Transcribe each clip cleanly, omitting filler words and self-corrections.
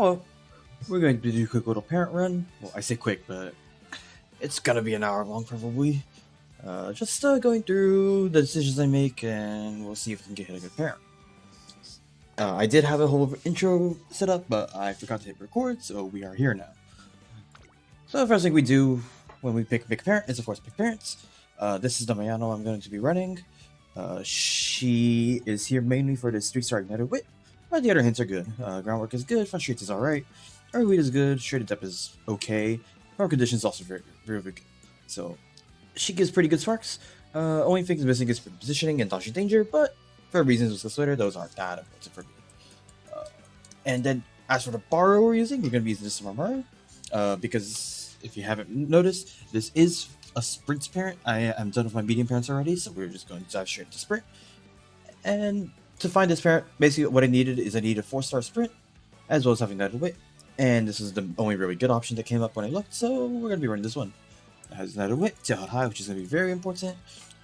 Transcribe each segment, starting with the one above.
Oh, we're going to do a quick little parent run. Well, I say quick, but it's gonna be an hour long probably. Just going through the decisions I make, and we'll see if we can get a good parent. I did have a whole intro set up, but I forgot to hit record, so we are here now. So the first thing we do when we pick a parent is, of course, pick parents. This is the Mayano I'm going to be running. She is here mainly for this 3-star Ignited Wit, but the other hints are good. Groundwork is good, Front Streets is alright, Early Wheat is good, Shredded Depth is okay, Power Condition is also very good. So, she gives pretty good sparks. Only thing is missing is positioning and dodging danger, but for reasons we'll discuss later, those aren't that important for me. And then, as for the borrow we're using, we're going to be using this Maru, because if you haven't noticed, this is a sprint parent. I am done with my medium parents already, so we're just going to dive straight into sprint. And to find this parent, basically what I needed is I needed a 4-star sprint, as well as having United Wit. And this is the only really good option that came up when I looked, so we're going to be running this one. It has United Wit, Tail High, which is going to be very important,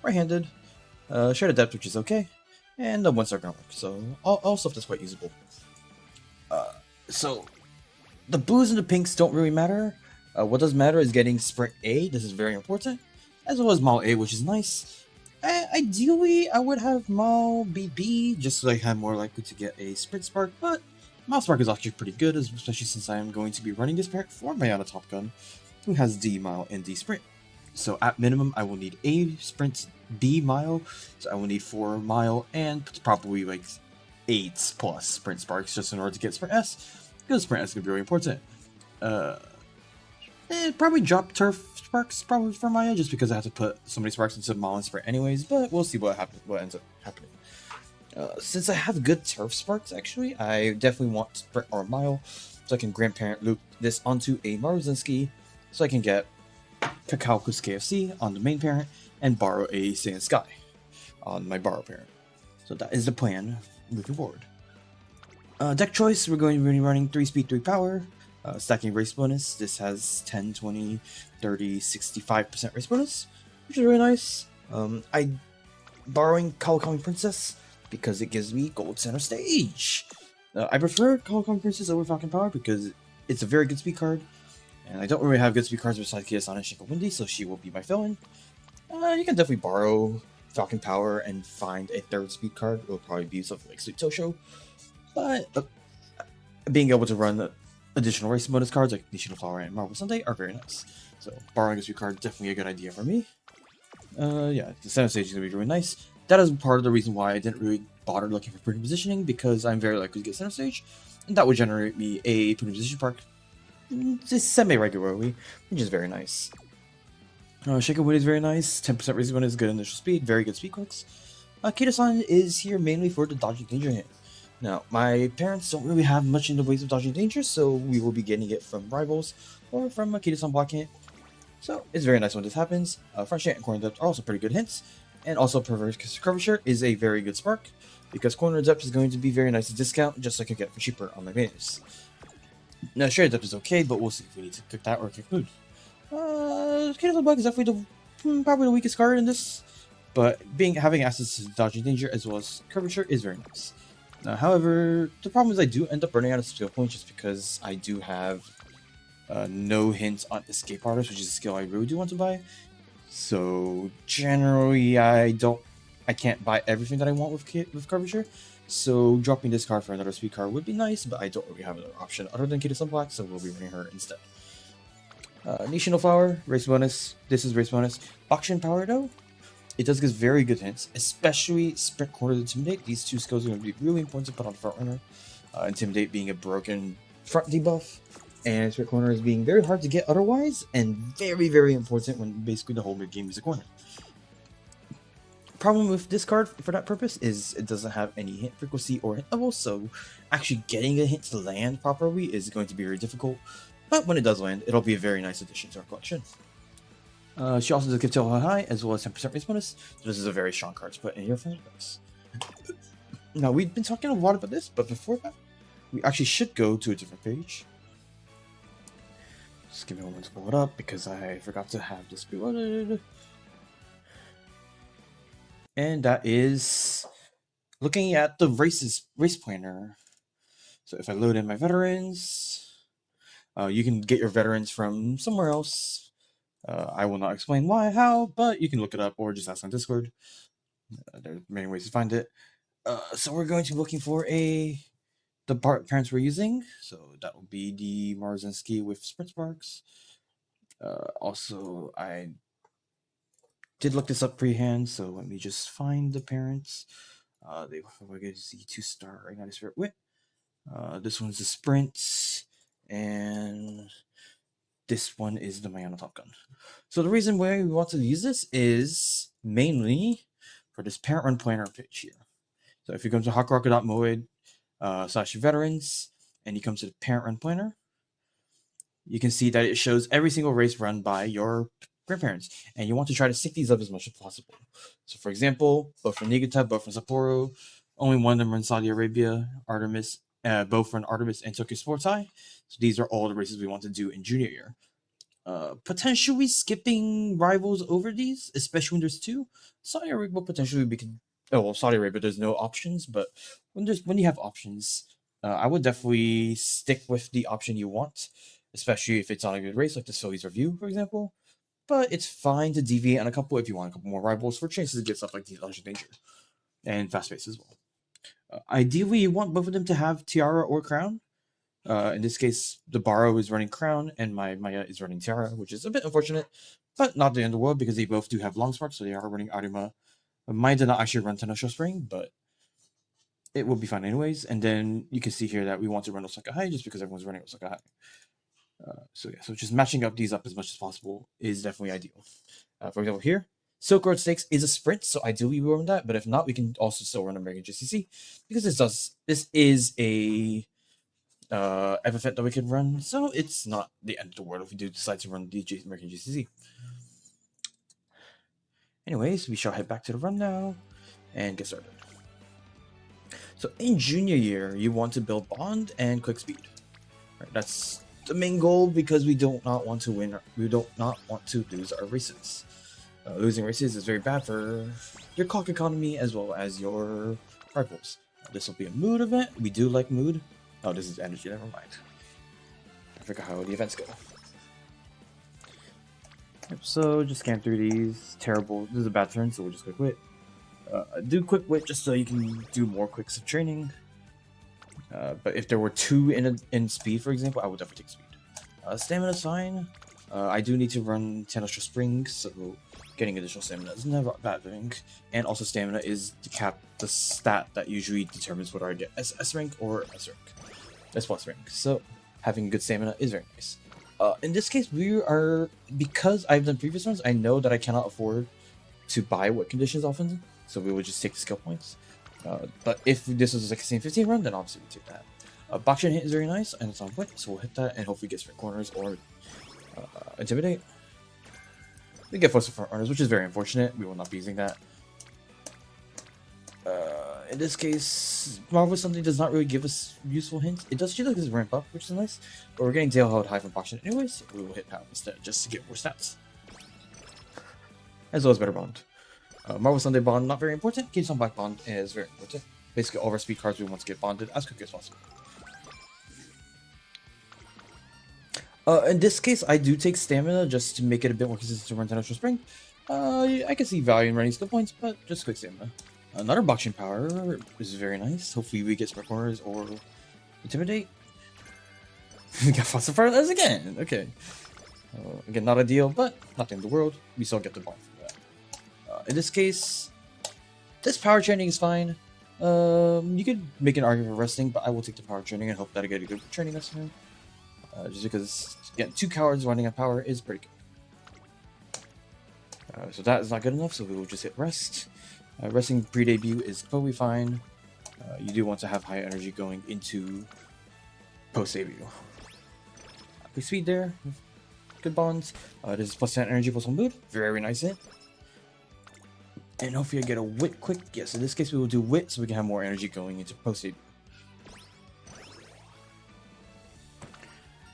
right-handed, Shredded Depth, which is okay, and the 1-star groundwork, so all stuff that's quite usable. So the blues and the pinks don't really matter. What does matter is getting Sprint A, this is very important, as well as Mall A, which is nice. Ideally, I would have Mall BB, just so I have more likely to get a Sprint Spark, but Mall Spark is actually pretty good, especially since I am going to be running this parent for Mayana Top Gun, who has D Mile and D Sprint. So at minimum, I will need A Sprint, B Mile, so I will need 4 Mile, and probably like 8 plus Sprint Sparks just in order to get Sprint S, because Sprint S is going to be really important. Probably drop Turf Sparks probably for Maya, just because I have to put so many Sparks into Mile and Sprint anyways, but we'll see what ends up happening. Since I have good Turf Sparks, actually, I definitely want Sprint or Mile, so I can grandparent loop this onto a Maruzinski, so I can get Kakao-Kus KFC on the main parent, and borrow a Saiyan Sky on my borrow parent. So that is the plan moving forward. Deck choice, we're going to be running 3 speed, 3 power. Stacking race bonus, this has 10, 20, 30, 65% race bonus, which is really nice. I borrowing Kawakami Princess because it gives me gold center stage. I prefer Kawakami Princess over Falcon Power because it's a very good speed card, and I don't really have good speed cards besides Kiyosan and Shinko Windy, so she will be my fill-in. You can definitely borrow Falcon Power and find a 3rd speed card. It will probably be something like Sweet Tosho, but being able to run additional race bonus cards like Nishino Flower and Marvel Sunday are very nice. So borrowing a speed card definitely a good idea for me. Yeah, the center stage is going to be really nice. That is part of the reason why I didn't really bother looking for pretty positioning, because I'm very likely to get center stage, and that would generate me a pretty position park just semi-regularly, which is very nice. Shaker Wood is very nice, 10% raise bonus, good initial speed, very good speed quicks. Kita-san is here mainly for the dodging danger hit. Now, my parents don't really have much in the ways of dodging danger, so we will be getting it from rivals or from Akita-san block hit. So it's very nice when this happens. Front Shant and Corner Depth are also pretty good hints, and also Perverse Curvature is a very good spark, because Corner Depth is going to be very nice to discount, just like I get for cheaper on my menus. Now, Shredded Depth is okay, but we'll see if we need to cook that or kick food. Kita-san Block is definitely probably the weakest card in this, but having access to dodging danger as well as curvature is very nice. However, the problem is I do end up running out of skill points just because I do have no hints on Escape Artist, which is a skill I really do want to buy. So generally, I can't buy everything that I want with curvature. So dropping this card for another speed card would be nice, but I don't really have another option other than Kita-san Black, so we'll be running her instead. Nishino Flower, race bonus. This is race bonus. Auction Power though, it does give very good hints, especially Sprint, Corner, Intimidate. These 2 skills are going to be really important to put on the front runner. Intimidate being a broken front debuff, and Sprint Corner is being very hard to get otherwise, and very, very important when basically the whole mid game is a corner. Problem with this card for that purpose is it doesn't have any hint frequency or hint level, so actually getting a hint to land properly is going to be very difficult. But when it does land, it'll be a very nice addition to our collection. She also does give Tail High as well as 10% race bonus, so this is a very strong card to put in your fan base. Now, we've been talking a lot about this, but before that, we actually should go to a different page. Just give me a moment to pull it up because I forgot to have this be loaded. And that is looking at the race planner So if I load in my veterans, you can get your veterans from somewhere else. I will not explain why, how, but you can look it up or just ask on Discord. There are many ways to find it. So we're going to be looking for the parents we're using. So that will be the Marzinski with Sprint Sparks. Also, I did look this up pre-hand, so let me just find the parents. We're going to see 2-star right now. Spirit Wit. This one's the Sprint, and this one is the Mayana Top Gun. So the reason why we want to use this is mainly for this parent run planner page here. So if you go to hakuroku.moed / veterans, and you come to the parent run planner, you can see that it shows every single race run by your grandparents, and you want to try to sync these up as much as possible. So for example, both from Niigata, both from Sapporo, only one of them run Saudi Arabia, Artemis, both run Artemis and Tokyo Sports High. So these are all the races we want to do in junior year. Potentially skipping rivals over these, especially when there's two. Saudi Arabia potentially we could. Oh well, Saudi Arabia there's no options, but when you have options, I would definitely stick with the option you want, especially if it's on a good race like the Phillies Review, for example. But it's fine to deviate on a couple if you want a couple more rivals for chances to get stuff like the Electric Danger and Fast Pace as well. Ideally, you want both of them to have Tiara or Crown. In this case, the Borrow is running Crown and my Maya is running Tiara, which is a bit unfortunate, but not the end of the world because they both do have Long Spark, so they are running Arima. Mine did not actually run Tenosho Spring, but it will be fine anyways. And then you can see here that we want to run Osaka High just because everyone's running Osaka High. So just matching up these up as much as possible is definitely ideal. For example, here, Silk Road Stakes is a sprint, so ideally we run that, but if not, we can also still run American GCC because this is a FFet that we can run, so it's not the end of the world if we do decide to run the American GCC. Anyways, we shall head back to the run now and get started. So in junior year, you want to build bond and quick speed. Right, that's the main goal because we do not want to win. We do not want to lose our races. Losing races is very bad for your clock economy as well as your rivals. This will be a mood event. We do like mood. Oh, this is energy. Never mind. I forgot how the events go. So just scan through these. Terrible. This is a bad turn, so we'll just quick wit. Do quick wit just so you can do more quicks of training. But if there were 2 in speed, for example, I would definitely take speed. Stamina's fine. I do need to run Tenosho Spring, so getting additional stamina is never a bad thing. And also stamina is the stat that usually determines whether I get S rank or S rank. S plus rank. So having good stamina is very nice. In this case, because I've done previous runs, I know that I cannot afford to buy wet conditions often, so we would just take the skill points. But if this was like a same 15 run, then obviously we take that. Bakshin hit is very nice, and it's on wet, so we'll hit that and hopefully get sprint corners or intimidate. We get force front runners, which is very unfortunate. We will not be using that. In this case, Marvel something does not really give us useful hints. It does feel like this ramp up, which is nice, but we're getting tail held high from Bakshin anyways, so we will hit power instead just to get more stats. As well as better bond. Marvel Sunday bond, not very important. Keys on Black bond is very important. Basically, all of our speed cards we want to get bonded as quickly as possible. In this case, I do take stamina just to make it a bit more consistent to run Tenosho Spring. I can see value in running skill points, but just quick stamina. Another Bakshin power is very nice. Hopefully we get sprint corners or intimidate. We got Foster Fireless again. Okay. Again, not ideal, but not the end of the world. We still get the bond from that. In this case, this power training is fine. You could make an argument for resting, but I will take the power training and hope that I get a good training this time. Just because, again, 2 cowards running on power is pretty good. So that is not good enough, so we will just hit rest. Resting pre-debut is totally fine. You do want to have high energy going into post-debut. Quick speed there. Good bonds. This is plus 10 energy plus 1 mood. Very nice hit. And hopefully I get a wit quick. Yes, in this case we will do wit so we can have more energy going into post-debut.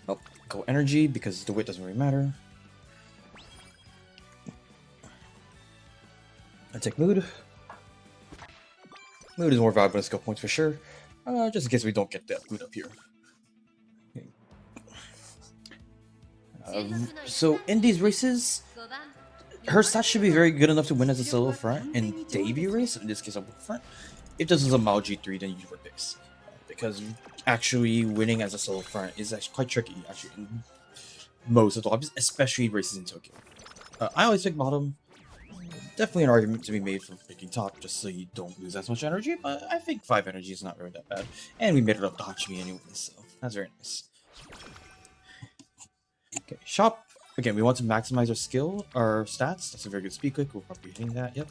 Oh, go energy because the wit doesn't really matter. I take mood. Mood is more valuable than skill points for sure. just in case we don't get that boot up here. So in these races, her stats should be very good enough to win as a solo front in debut race, in this case a front. If this is a Mao G3, then you would base. Because actually winning as a solo front is actually quite tricky, actually, in most of the lobbies, especially races in Tokyo. I always pick bottom. Definitely an argument to be made for picking top, just so you don't lose as much energy, but I think 5 energy is not really that bad. And we made it up to Hachimi anyway, so that's very nice. Okay, shop. Again, we want to maximize our skill, our stats. That's a very good speed click. We'll probably be hitting that, yep.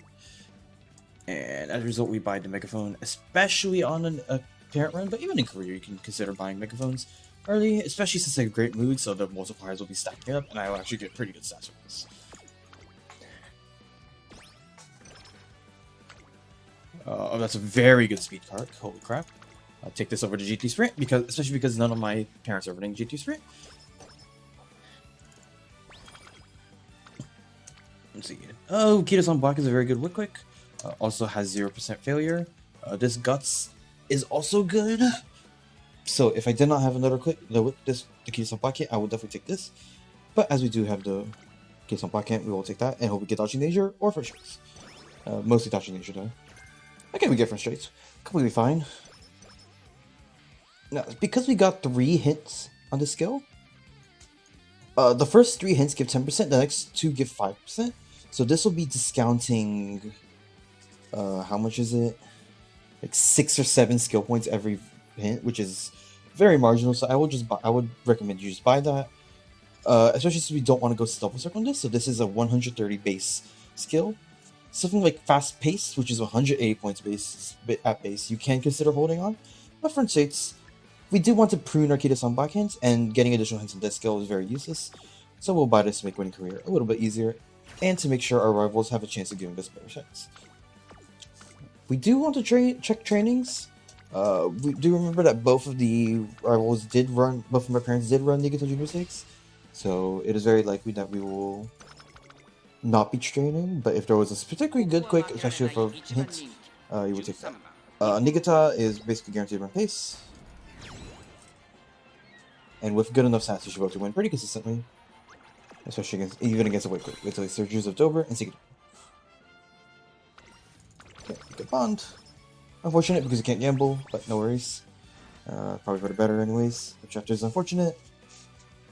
And as a result, we buy the megaphone, especially on a parent run, but even in career, you can consider buying megaphones early, especially since they're a great mood, so the multipliers will be stacking up, and I will actually get pretty good stats with this. That's a very good speed card. Holy crap. I'll take this over to GT Sprint, especially because none of my parents are running GT Sprint. Let's see. Oh, Kitos on Black is a very good whip quick. Also has 0% failure. This Guts is also good. So if I did not have another click, the Kitos on Black hit, I would definitely take this. But as we do have the Kitos on Black hit, we will take that and hope we get Dodging Nature or Frustrates. Mostly Dodging Nature though. Okay, we get Frustrates. Completely fine. Now, because we got 3 hints on this skill, the first 3 hints give 10%, the next 2 give 5%. So this will be discounting, how much is it? Like 6 or 7 skill points every hint, which is very marginal. So I would recommend you just buy that, especially since we don't want to go double circle on this. So this is a 130 base skill. Something like fast pace, which is 180 points base at base, you can consider holding on. But for instance, we do want to prune Arcadis on backhands, and getting additional hints on this skill is very useless. So we'll buy this to make winning career a little bit easier, and to make sure our rivals have a chance of giving us better checks. We do want to check trainings. We do remember that both of the rivals both of my parents did run Nigata Junior Stakes, so it is very likely that we will not be training, but if there was a particularly good quick, especially with a hint, you would take that. Nigata is basically guaranteed run pace, and with good enough stats, you should be able to win pretty consistently, especially even against a weight quick. It's like Surges of Dover and Secret. Okay, good bond. Unfortunate because you can't gamble, but no worries. Probably would have better anyways, which after is unfortunate.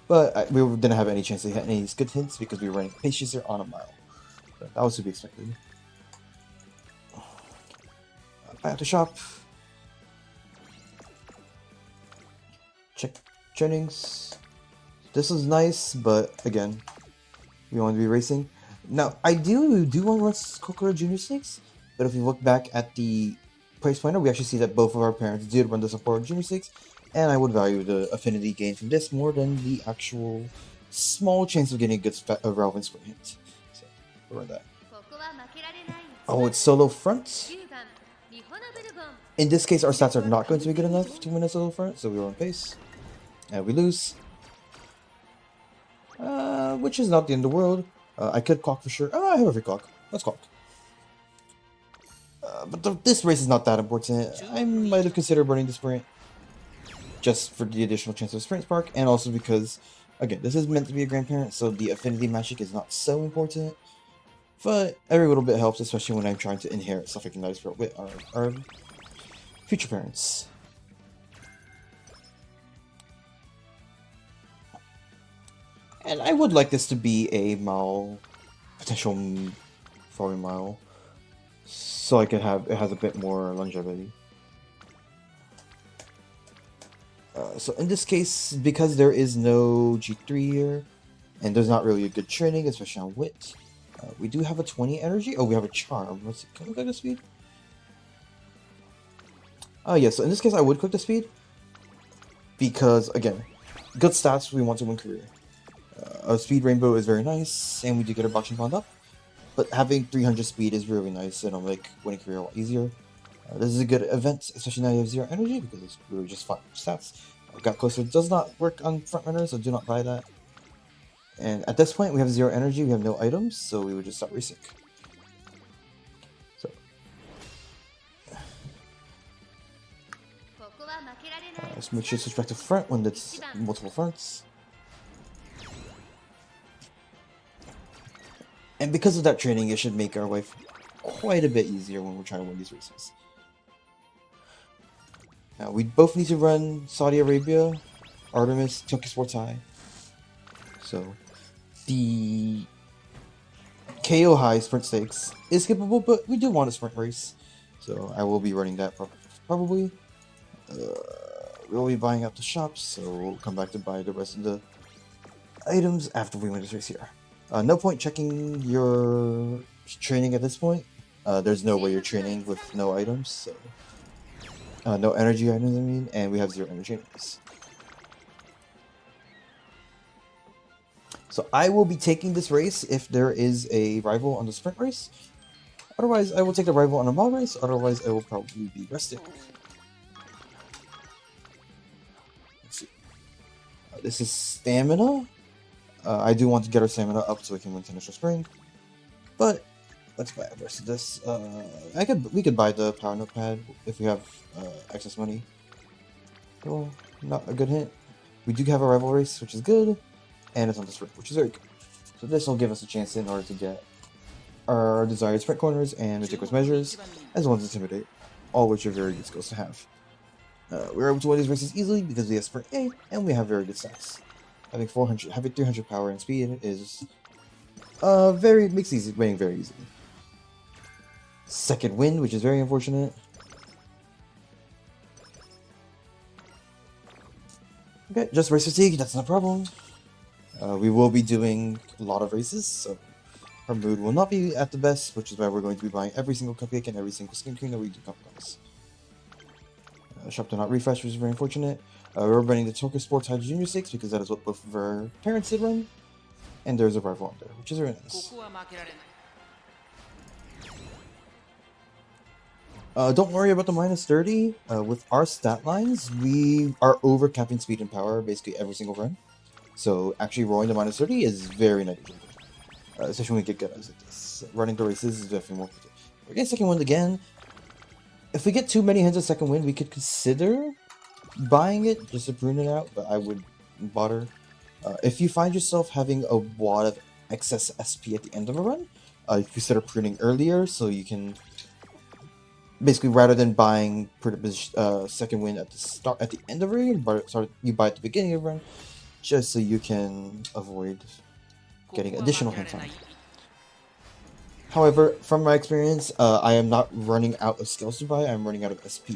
But we didn't have any chance to hit any good hints because we were running Pace Chaser on a mile. But that was to be expected. Back at the shop. Check trainings. This is nice, but again, we want to be racing. Now, ideally, we do want to run Kokoro Junior Stakes, but if we look back at the price pointer, we actually see that both of our parents did run the Sapporo Junior Stakes, and I would value the affinity gain from this more than the actual small chance of getting a good relevant sprint hit. So, we'll run that. Oh, it's solo front. In this case, our stats are not going to be good enough to win a solo front, so we run pace. And we lose. Which is not the end of the world. I could clock for sure. Oh, I have every clock. Let's clock. But this race is not that important. I might have considered running the sprint just for the additional chance of sprint spark, and also because, again, this is meant to be a grandparent, so the affinity magic is not so important. But every little bit helps, especially when I'm trying to inherit stuff like United Spirit with our future parents. And I would like this to be a potential farming mile, so I could have it has a bit more longevity. So in this case, because there is no G3 here, and there's not really a good training, especially on wit, we do have a 20 energy. Oh, we have a charm. Let's see. Can we click the speed? Oh yeah, so in this case I would click the speed, because again, good stats, we want to win career. A speed rainbow is very nice, and we do get our boxing bond up, but having 300 speed is really nice, and it'll make winning career a lot easier. This is a good event, especially now you have 0 energy, because it's really just 5 stats. Got Closer does not work on front runners, so do not buy that. And at this point, we have 0 energy, we have no items, so we would just start racing. So, Let's make sure to switch back to front when it's multiple fronts. And because of that training, it should make our life quite a bit easier when we're trying to win these races. Now, we both need to run Saudi Arabia, Artemis, Tokyo Sports High. So, the KO High Sprint Stakes is skippable, but we do want a sprint race. So, I will be running that probably. We'll be buying up the shops, so we'll come back to buy the rest of the items after we win this race here. No point checking your training at this point. There's no way you're training with no items, so no energy items, I mean, and we have 0 energy items. So I will be taking this race if there is a rival on the sprint race. Otherwise, I will take the rival on a mile race. Otherwise, I will probably be resting. Let's see. This is stamina. I do want to get our stamina up so we can win Tennis Spring. But let's buy the rest of this. We could buy the power notepad if we have excess money. Well, not a good hint. We do have a rival race, which is good, and it's on the sprint, which is very good. So this will give us a chance in order to get our desired sprint corners and ridiculous measures, as well as intimidate, all which are very good skills to have. We're able to win these races easily because we have sprint A and we have very good stats. Having 300 power and speed is makes winning very easy. Second win, which is very unfortunate. Okay, just race fatigue, that's no problem. We will be doing a lot of races, so our mood will not be at the best, which is why we're going to be buying every single cupcake and every single skin cream that we do come across. Shop did not refresh, which is very unfortunate. We're running the Tokyo Sports High Junior Stakes because that is what both of our parents did run. And there's a rival on there, which is very nice. Don't worry about the minus 30. With our stat lines, we are overcapping speed and power basically every single run. So actually rolling the minus 30 is very negligible. Especially when we get good at this. Running the races is definitely more good. We're getting second win again. If we get too many hints of second win, we could consider buying it just to prune it out, but I would bother. If you find yourself having a wad of excess SP at the end of a run, consider pruning earlier so you can basically, rather than buying second win at the end of a run, you buy at the beginning of a run, just so you can avoid getting additional hints on. However, from my experience, I am not running out of skills to buy, I'm running out of SP.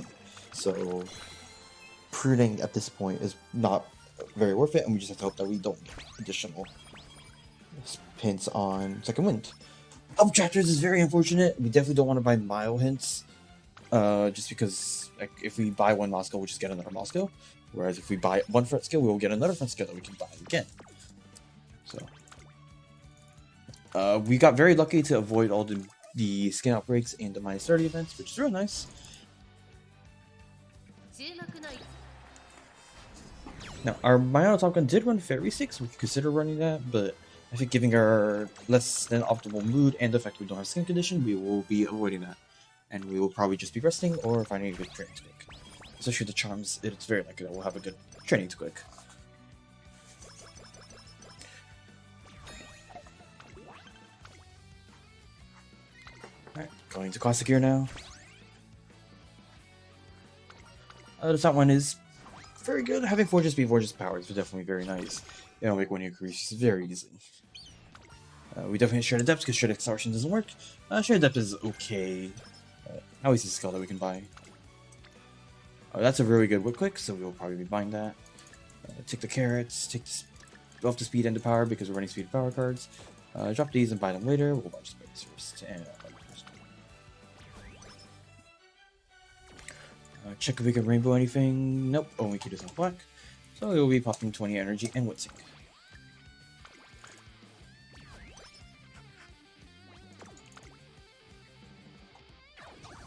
So, pruning at this point is not very worth it, and we just have to hope that we don't get additional hints on second wind. Up chapters is very unfortunate. We definitely don't want to buy mile hints, just because if we buy one mile skill, we'll just get another mile skill. Whereas if we buy one front skill, we will get another front skill that we can buy again. So, we got very lucky to avoid all the skin outbreaks and the minus 30 events, which is real nice. Now, our Myono Top Gun did run Fairy 6, we could consider running that, but I think giving our less than optimal mood and the fact we don't have skin condition, we will be avoiding that. And we will probably just be resting or finding a good training to click. Especially the charms, it's very likely that we'll have a good training to click. Alright, going to Classic Gear now. The top one is very good. Having Fortress speed, Fortress power is definitely very nice. It'll make winning increase very easily. We definitely share the depth because shared extortion doesn't work. Shared depth is okay. Now he's a skill that we can buy. That's a really good whip click, so we will probably be buying that. Take the carrots, off the speed and the power because we're running speed and power cards. Drop these and buy them later. We'll buy just these first. And, check if we can rainbow anything. Nope, only Kita's on black. So we will be popping 20 energy and Witzing.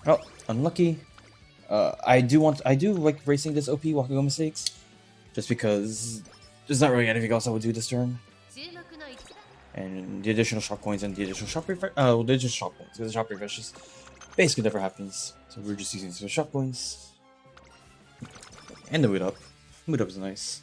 Oh, unlucky. I do like racing this OP Wakago mistakes, just because there's not really anything else I would do this turn. And the additional shop coins and the additional shop refresh. Oh, they're just shop coins. The shop refresh just basically never happens. So we're just using the shop coins. And the mood up. Mood up is nice.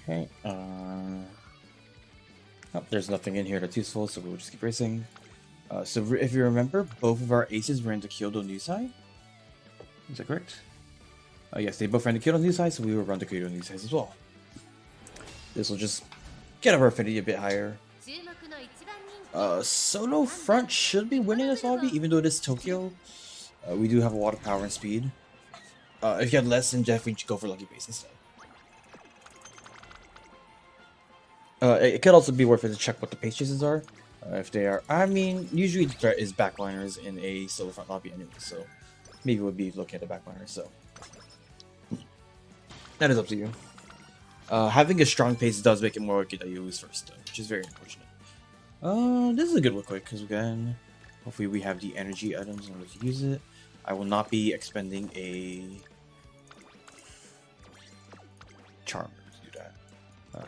Okay, oh, there's nothing in here that's useful, so we'll just keep racing. So if you remember, both of our aces ran to Kyoto new side. Is that correct? Yes, they both ran to Kyoto new side, so we will run to Kyoto new side as well. This will just get our affinity a bit higher. Solo Front should be winning this lobby, even though it is Tokyo. We do have a lot of power and speed. If you had less, then definitely go for Lucky Base instead. It could also be worth it to check what the pace chases are. If they are, I mean, usually the threat is backliners in a solo front lobby anyway, so maybe we'll be looking at the backliners, so that is up to you. Having a strong pace does make it more likely that you lose first, though, which is very unfortunate. This is a good one quick, because again, hopefully we have the energy items in order to use it. I will not be expending a charm.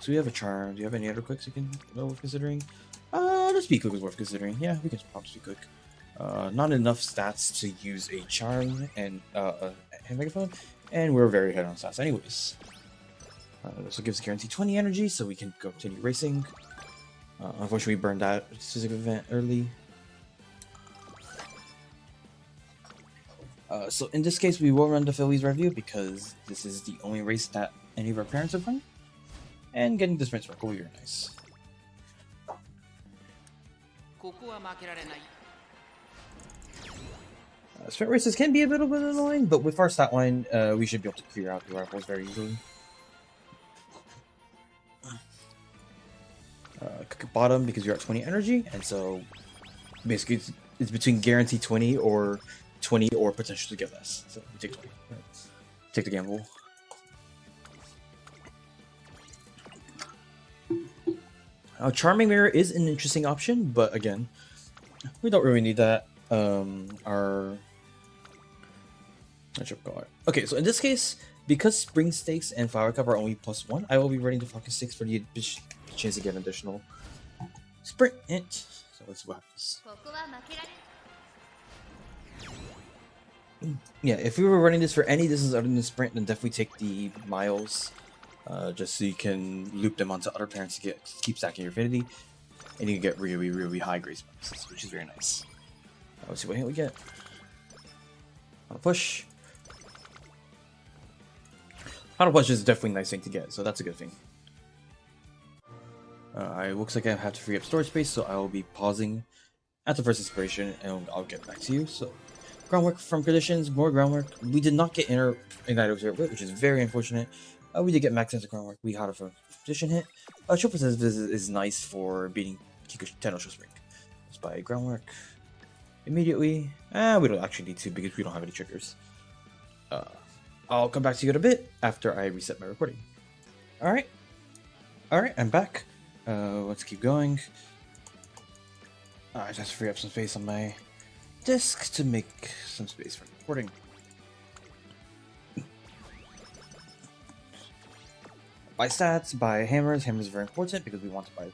So we have a charm. Do you have any other quicks you can worth considering? The speed quick is worth considering. Yeah, we can pop speed quick. Not enough stats to use a charm and a hand megaphone, and we're very ahead on stats anyways. This will give us guaranteed 20 energy, so we can continue racing. Unfortunately, we burned that specific event early. So in this case, we will run the Phillies review because this is the only race that any of our parents have run. And getting the sprint circle will be very nice. Sprint races can be a little bit annoying, but with our stat line, we should be able to clear out the rivals very easily. Bottom because you're at 20 energy, and so basically it's between guaranteed 20 or potential to get less. So we take 20. Right? Take the gamble. Charming Mirror is an interesting option, but again, we don't really need that. Okay, so in this case, because Spring Stakes and Flower Cup are only +1, I will be running the Falcon 6 for the chance to get an additional sprint. So let's see what happens. Yeah, if we were running this for any distance other than the sprint, then definitely take the miles. Just so you can loop them onto other parents to keep stacking your affinity, and you can get really, really high grace bonuses, which is very nice. Let's see what hit we get. Auto push. Auto push is definitely a nice thing to get, so that's a good thing. It looks like I have to free up storage space, so I will be pausing at the first inspiration, and I'll get back to you. So, groundwork from conditions, more groundwork. We did not get inner ignite observer, which is very unfortunate. We did get max into groundwork. We had a position hit. Triple Sense is nice for beating Tenno Spring. Let's buy groundwork immediately. We don't actually need to because we don't have any triggers. I'll come back to you in a bit after I reset my recording. Alright, I'm back. Let's keep going. I just free up some space on my disk to make some space for recording. Buy stats, buy hammers. Hammers are very important because we want to buy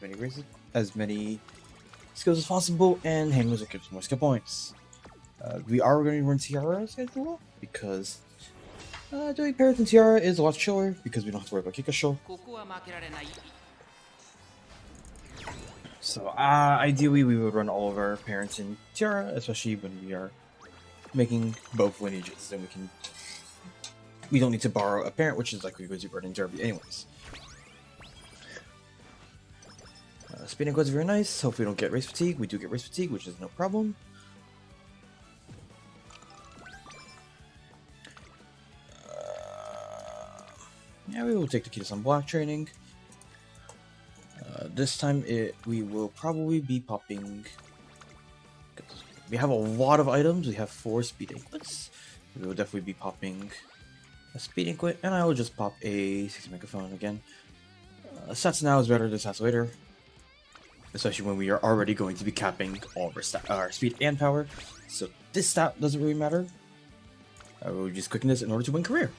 as many skills as possible, and hammers will give us more skill points. We are going to run Tiara schedule because doing Parrot and Tiara is a lot chiller because we don't have to worry about Kikasho. So ideally we would run all of our parents in Tiara, especially when we are making both lineages, then we don't need to borrow a parent, which is likely going to be running Derby anyways. Speeding goes very nice. Hopefully we don't get race fatigue. We do get race fatigue, which is no problem. Yeah, we will take the key to some block training. This time we will probably be popping. We have a lot of items. We have 4 speed inputs. We will definitely be popping a speed input, and I will just pop a 60 megaphone again. Stats now is better than stats later, especially when we are already going to be capping all of our speed and power. So this stat doesn't really matter. I will just quicken this in order to win career.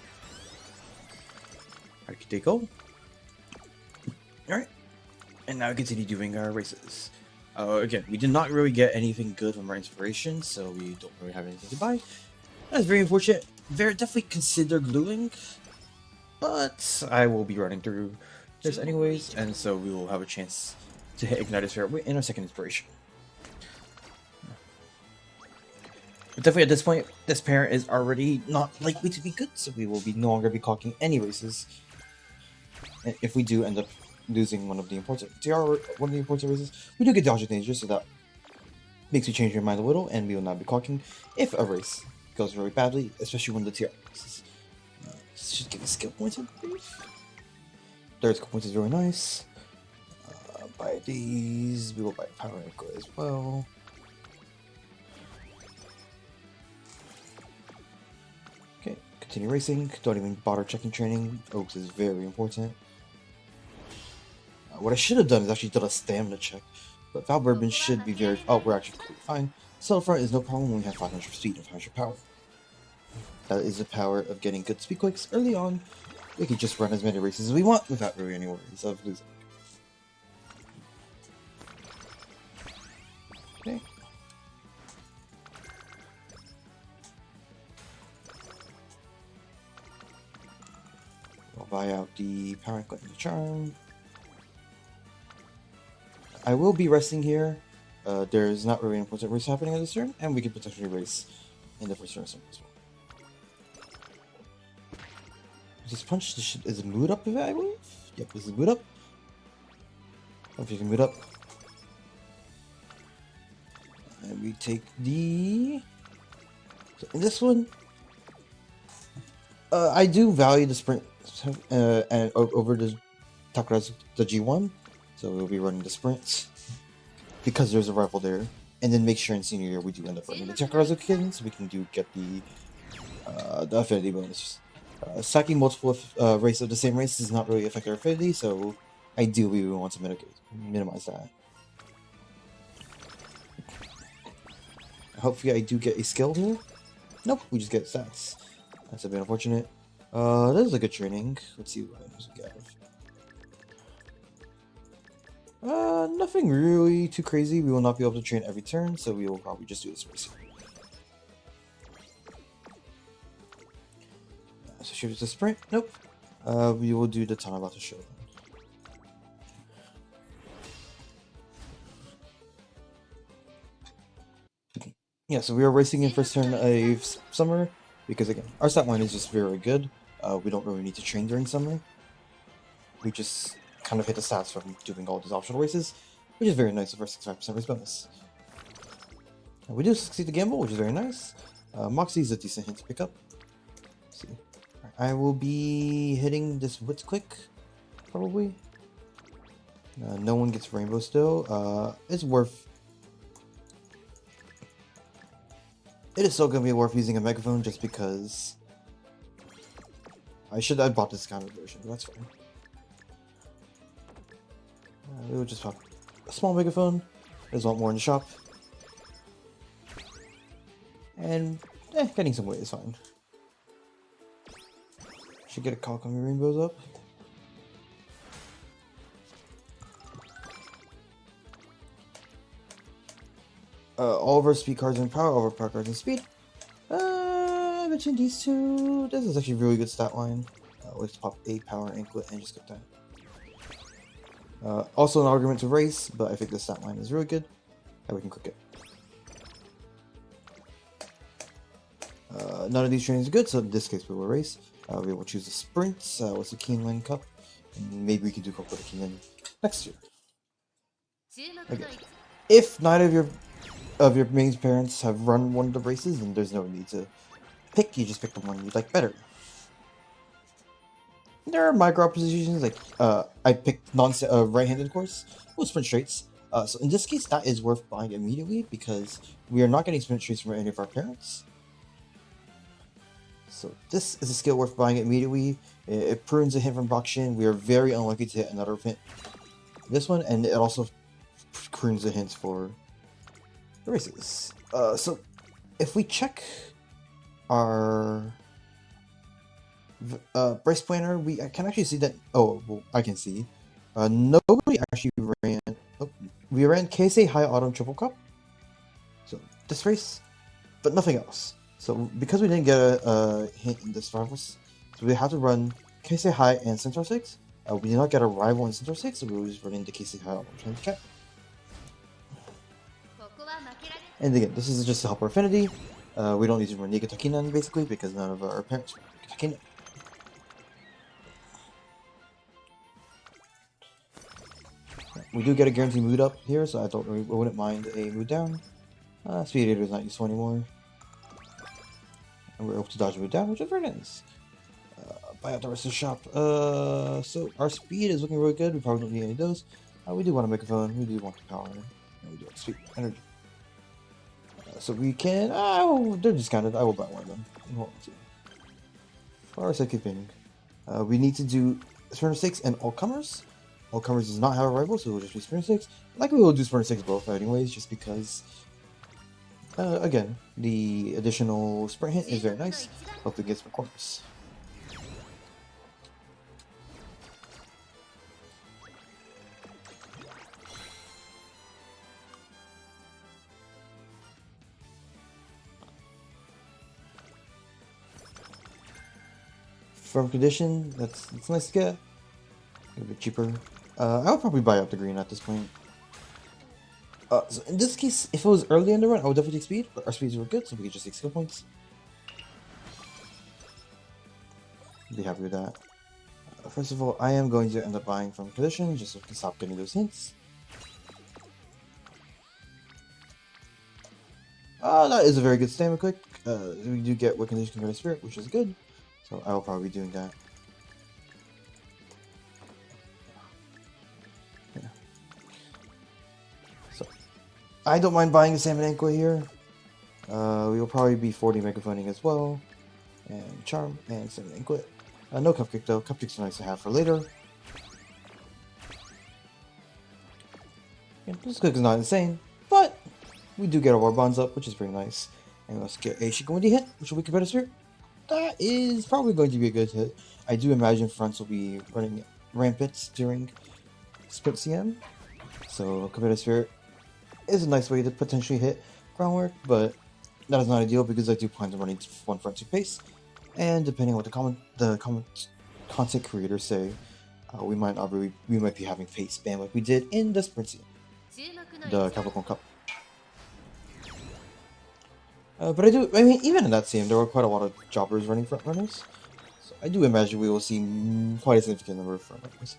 I can take gold. Alright. And now we continue doing our races. Again, we did not really get anything good from our inspiration, so we don't really have anything to buy. That's very unfortunate. Very definitely consider gluing, but I will be running through this anyways, and so we will have a chance to hit Ignite Sphere in our second inspiration. But definitely at this point, this parent is already not likely to be good, so we will be no longer be clocking any races. And if we do end up losing one of the important races, we do get Dodge Danger, so that makes you change your mind a little, and we will not be clocking if a race goes really badly, especially when the TR races. Let's just give a skill points, I believe. Third skill points is really nice. Buy these, we will buy Power Ankle as well. Okay, continue racing. Don't even bother checking training. Oaks is very important. What I should have done is actually done a stamina check, but Val Bourbon should be very. Oh, we're actually completely fine. Saddle front is no problem when we have 500 speed and 500 power. That is the power of getting good speed quicks early on. We can just run as many races as we want without really any worries of losing. Okay. We'll buy out the Power Anklet and the Charm. I will be resting here. There's not really an important race happening at this turn, and we can potentially race in the first turn as well. This punch is a mood up, I believe? Yep, this is mood up. If you can mood up. And we take the... So in this one, I do value the sprint and over the Takarazu, the G1. So we'll be running the sprints because there's a rival there. And then make sure in senior year we do end up running the Takarazu Kids so we can get the affinity bonus. Stacking multiple races of the same race does not really affect our affinity, so ideally we want to minimize that. Hopefully I do get a skill here. Nope, we just get stats. That's a bit unfortunate. That is a good training. Let's see what items we have. Nothing really too crazy. We will not be able to train every turn, so we will probably just do this race here. So shoot, it's a sprint? Nope. We will do the Tanabata show. Yeah, so we are racing in first turn of summer because again, our stat line is just very good. We don't really need to train during summer. We just kind of hit the stats from doing all these optional races, which is very nice for 65% race bonus. We do succeed the gamble, which is very nice. Moxie is a decent hit to pick up. Let's see. I will be hitting this Wits quick, probably. No one gets Rainbow still. It's worth... It is still going to be worth using a megaphone just because... I should have bought this kind of version, but that's fine. We will just pop a small megaphone. There's a lot more in the shop. And, getting some weight is fine. Should get a cock on your rainbows up. All of our speed cards and power, all of our power cards and speed. Between these two, this is actually a really good stat line. Let's pop a Power Anklet and just get that. Also an argument to race, but I think this stat line is really good. And we can click it. None of these trainings are good, so in this case we will race. We will choose the sprints. What's the Keeneland Cup? And maybe we can do Cup with the Keeneland next year. Okay. If neither of your main parents have run one of the races, then there's no need to pick. You just pick the one you like better. There are micro oppositions, like I picked right-handed course with sprint straights. So in this case, that is worth buying immediately because we are not getting sprint straights from any of our parents. So this is a skill worth buying immediately. It prunes a hint from Bakshin. We are very unlikely to hit another hint. This one, and it also prunes the hints for the races. So if we check our race planner, I can actually see that. Oh, well, I can see. Nobody actually ran. Oh, we ran Keisei High Autumn Triple Cup. So this race, but nothing else. So because we didn't get a hint in this rivals, so we had to run Keisei High and Centaur 6. We did not get a rival in Centaur 6, so we were just running the Keisei High Autumn Handicap. And again, this is just to help our affinity. We don't need to run Niga Takinan basically because none of our parents run Takinan. We do get a guaranteed mood up here, so I wouldn't mind a mood down. Speed Eater is not useful anymore. And we're able to dodge mood down, which is very nice. Buy out the rest of the shop. So our speed is looking really good. We probably don't need any of those. We do want to make a phone. We do want the power. And we do want speed energy. So we can. They're discounted. I will buy one of them. For our keeping, we need to do Sprinter 6 and All Comers. All Comers does not have a rival, so it will just be Sprinter 6. Likely we'll do Sprinter 6 both anyways, just because. Again, the additional sprint hit is very nice. Hopefully it gets more corners. Firm condition, that's nice to get. A bit cheaper. I would probably buy up the green at this point. So in this case, if it was early in the run, I would definitely take speed, but our speeds were good, so we could just take skill points. Be happy with that. First of all, I am going to end up buying from condition, just so we can stop getting those hints. That is a very good stamina click. We do get what condition converted spirit, which is good. So I will probably be doing that. Yeah. So I don't mind buying a salmon anklet here. We will probably be 40 megaphoning as well. And charm and salmon anklet. No cupcake though. Cupcakes are nice to have for later. Yeah, this click is not insane, but we do get our war bonds up, which is pretty nice. And let's get a Shikamudi hit, which will be competitive spirit. That is probably going to be a good hit. I do imagine fronts will be running rampants during Sprint CM. So competitive spirit is a nice way to potentially hit groundwork, but that is not ideal because I do plan to running one front two pace. And depending on what the content creators say, we might be having pace spam like we did in the Sprint CM, the Capricorn Cup. But I mean, even in that CM, there were quite a lot of jobbers running front runners. So I do imagine we will see quite a significant number of front runners.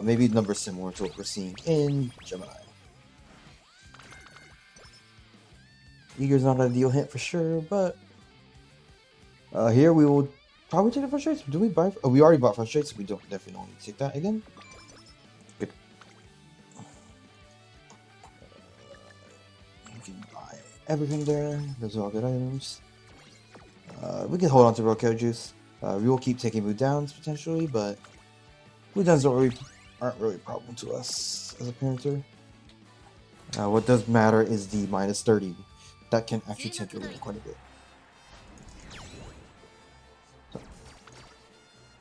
Maybe numbers similar to what we're seeing in Gemini. Eager's not an ideal hint for sure, but here we will probably take the frustrates. Do we buy? Oh, we already bought frustrates, so we definitely don't need to take that again. Good. We can buy everything there. Those are all good items. We can hold on to Rokel Juice. We will keep taking mood downs potentially, but mood downs aren't really a problem to us as a parenter. What does matter is the minus 30. That can actually take your quite a bit. So,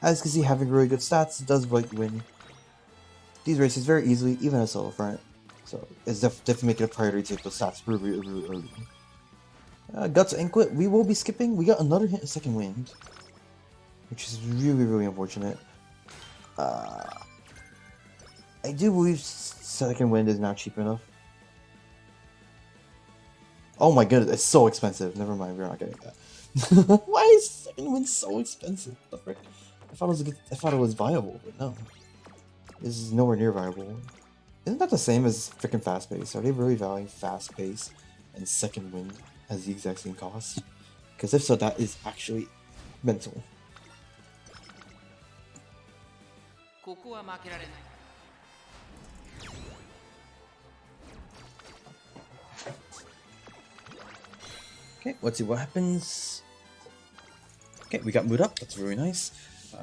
as you can see, having really good stats does like win these races very easily, even as solo front. So it's definitely making a priority to take those stats really early. Guts Anklet, we will be skipping. We got another hit in Second Wind, which is really unfortunate. I do believe Second Wind is now cheap enough. Oh my goodness, it's so expensive. Never mind, we're not getting that. Why is Second Wind so expensive? The frick? I thought it was viable, but no. This is nowhere near viable. Isn't that the same as freaking Fast Pace? Are they really valuing Fast Pace and Second Wind as the exact same cost? Because if so, that is actually mental. Okay, let's see what happens. Okay, we got mood up. That's really nice.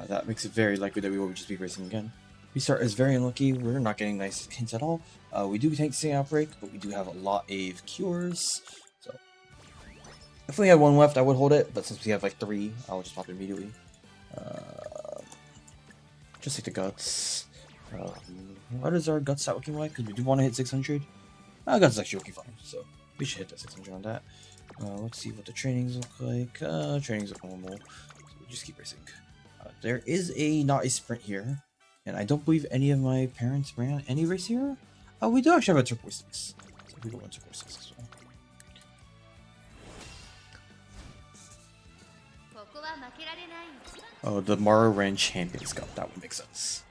That makes it very likely that we will just be racing again. Restart is very unlucky. We're not getting nice hints at all. We do take Sting Outbreak, but we do have a lot of cures. So if we had one left, I would hold it. But since we have like 3, I'll just pop it immediately. Just take the guts. What is our guts stat looking like? Because we do want to hit 600. Guns actually working fine, so we should hit that 600 on that. Let's see what the trainings look like. Trainings look normal, so we just keep racing. There is not a sprint here, and I don't believe any of my parents ran any race here. We do actually have a turquoise 6, so we go into turquoise 6 as well. Oh, the Mara ran Champions Cup. That would make sense.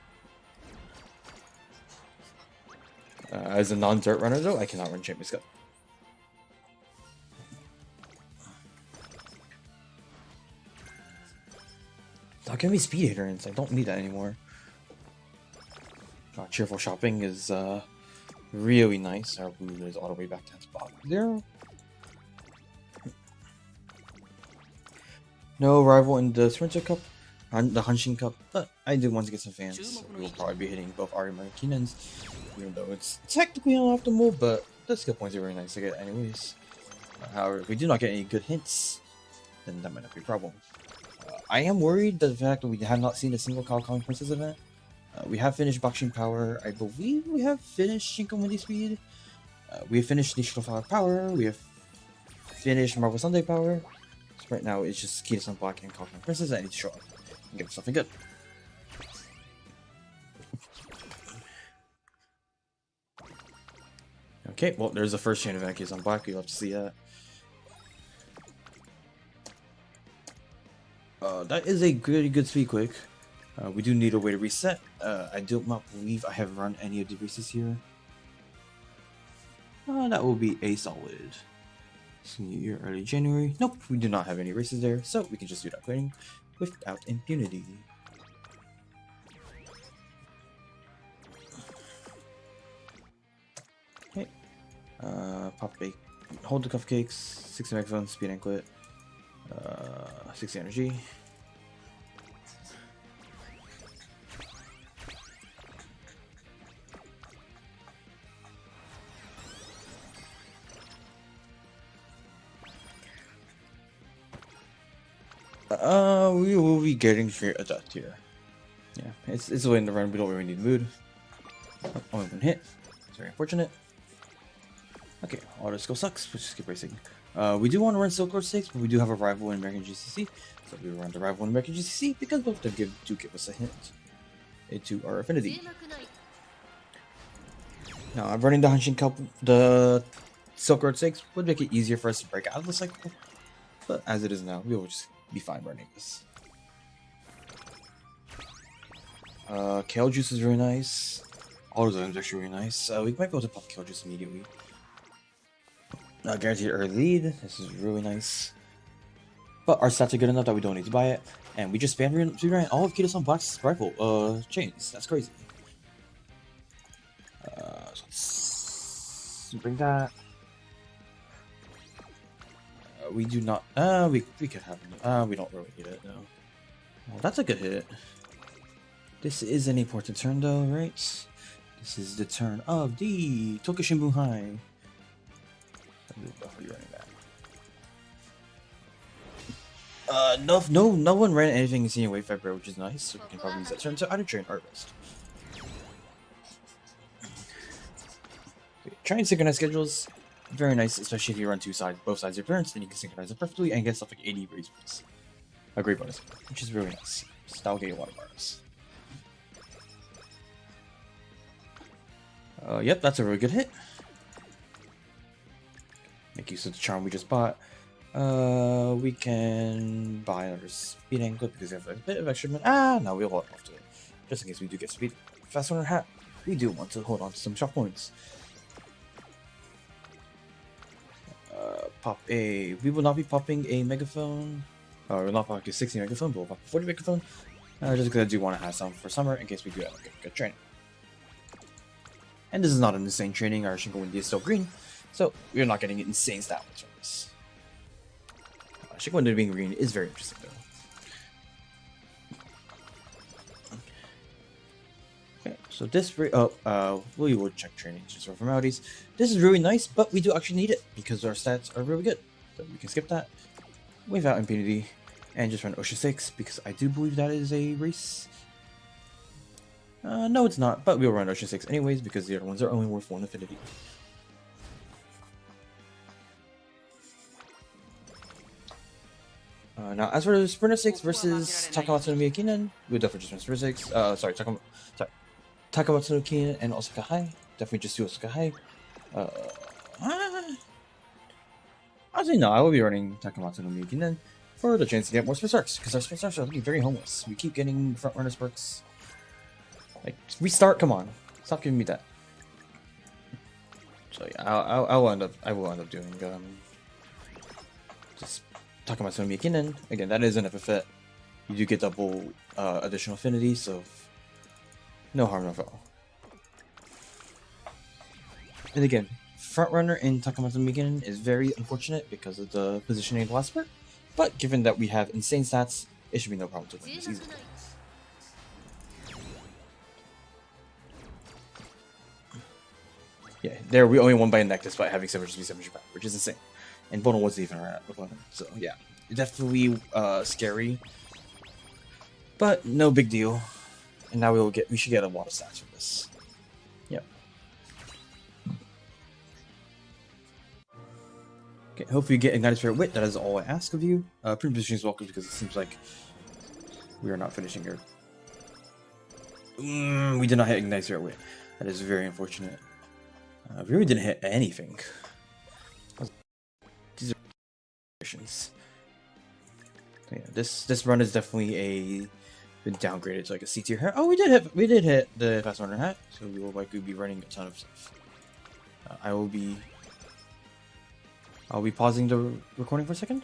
As a non-dirt runner, though, I cannot run Champions Cup. Stop giving me speed adherence. I don't need that anymore. Cheerful shopping is really nice. Our blue is all the way back to that spot there. No rival in the Sprinter Cup, the Hanshin Cup, but I do want to get some fans. So we will probably be hitting both Arima and Keenan's, even though it's technically unoptimal, but the skill points are very nice to get anyways. However, if we do not get any good hints, then that might not be a problem. I am worried that the fact that we have not seen a single Calcon Princess event. We have finished Boxing Power. I believe we have finished Shinko Windy Speed. We have finished National Flower Power. We have finished Marvel Sunday Power. So right now it's just Kita Sun Black and Calcon Princess. I need to show up and give us something good. Okay, well, there's the first chain of Kita Sun Black. You'll have to see that. That is a really good speed quick. We do need a way to reset. I do not believe I have run any of the races here. That will be a solid. New year, early January. Nope, we do not have any races there, so we can just do that quitting without impunity. Okay. Pop bake. Hold the cupcakes. 60 megaphone, speed anklet. 60 energy. We will be getting straight attacked here. Yeah, it's a way in the run. We don't really need mood. Only one hit. It's very unfortunate. Okay, auto skill sucks. Let's just keep racing. We do want to run Silk Road 6, but we do have a rival in American GCC, so we will run the rival in American GCC because both of them do give us a hint into our affinity. Now, I'm running the Hanshin Cup. The Silk Road 6 would make it easier for us to break out of the cycle, but as it is now, we will just be fine running this. Kale Juice is really nice. All of them are actually really nice. We might be able to pop Kale Juice immediately. Guaranteed early lead. This is really nice. But our stats are good enough that we don't need to buy it. And we just ran all of Kita Sun Black's rifle chains. That's crazy. So let's bring that. We do not. We could have. We don't really need it. No. Well, that's a good hit. This is an important turn, though, right? This is the turn of the Tokishinbun High. No one ran anything in Senior Wave February, which is nice. So we can probably use that turn to either train or rest. Trying to synchronize schedules. Very nice, especially if you run both sides of your parents, then you can synchronize it perfectly and get stuff like 80 raise bonus. A great bonus, which is really nice. So that'll get you a lot of bars. Yep, that's a really good hit. Make use of the charm we just bought. We can buy another speed anklet because we have a bit of extra money. No, we'll hold off to it. Just in case we do get speed. Fast runner hat. We do want to hold on to some shop points. We will not be popping a megaphone. We'll not popping a 60 megaphone, but we'll pop a 40 megaphone. Just because I do want to have some for summer in case we do have a good training. And this is not an insane training. Our Shinko Windy is still green, so we're not getting insane stat points from this. Shinko Windy being green is very interesting, though. Okay, so this we will check training just for formalities. This is really nice, but we do actually need it because our stats are really good. So we can skip that without impunity and just run Ocean 6 because I do believe that is a race. No, it's not, but we'll run Ocean 6 anyways because the other ones are only worth 1 affinity. Now, as for Sprinter 6 versus Takamatsu no Miyakinen, we'll definitely just win Sprinter 6. Takamatsu no Miyakinen and Osaka High. Definitely just do Osaka High. Actually, no, I will be running Takamatsu no Miyakinen for the chance to get more Sparks, because our Sparks are looking very homeless. We keep getting front runner Sparks. Like, restart, come on. Stop giving me that. So yeah, I will end up doing just Takamatsu no Miyakinen. Again, that is an FFet. You do get double additional affinity, so no harm, no foul. And again, frontrunner in Takamatsu no Miyakinen is very unfortunate because of the positioning of the last part, but given that we have insane stats, it should be no problem to win this easily. Yeah, there we only won by a neck despite having 7 power, which is insane. And Bono wasn't even around with 11, so yeah, definitely scary, but no big deal. And now we should get a lot of stats from this. Yep. Okay, hopefully you get Ignited Spirit Wit. That is all I ask of you. Pre-positioning is welcome because it seems like we are not finishing here. We did not hit Ignited Spirit Wit. That is very unfortunate. We really didn't hit anything. These are missions. Yeah, this run is definitely been downgraded to like a C tier hat. Oh, we did hit the fast runner hat, so we will likely be running a ton of stuff. I'll be pausing the recording for a second.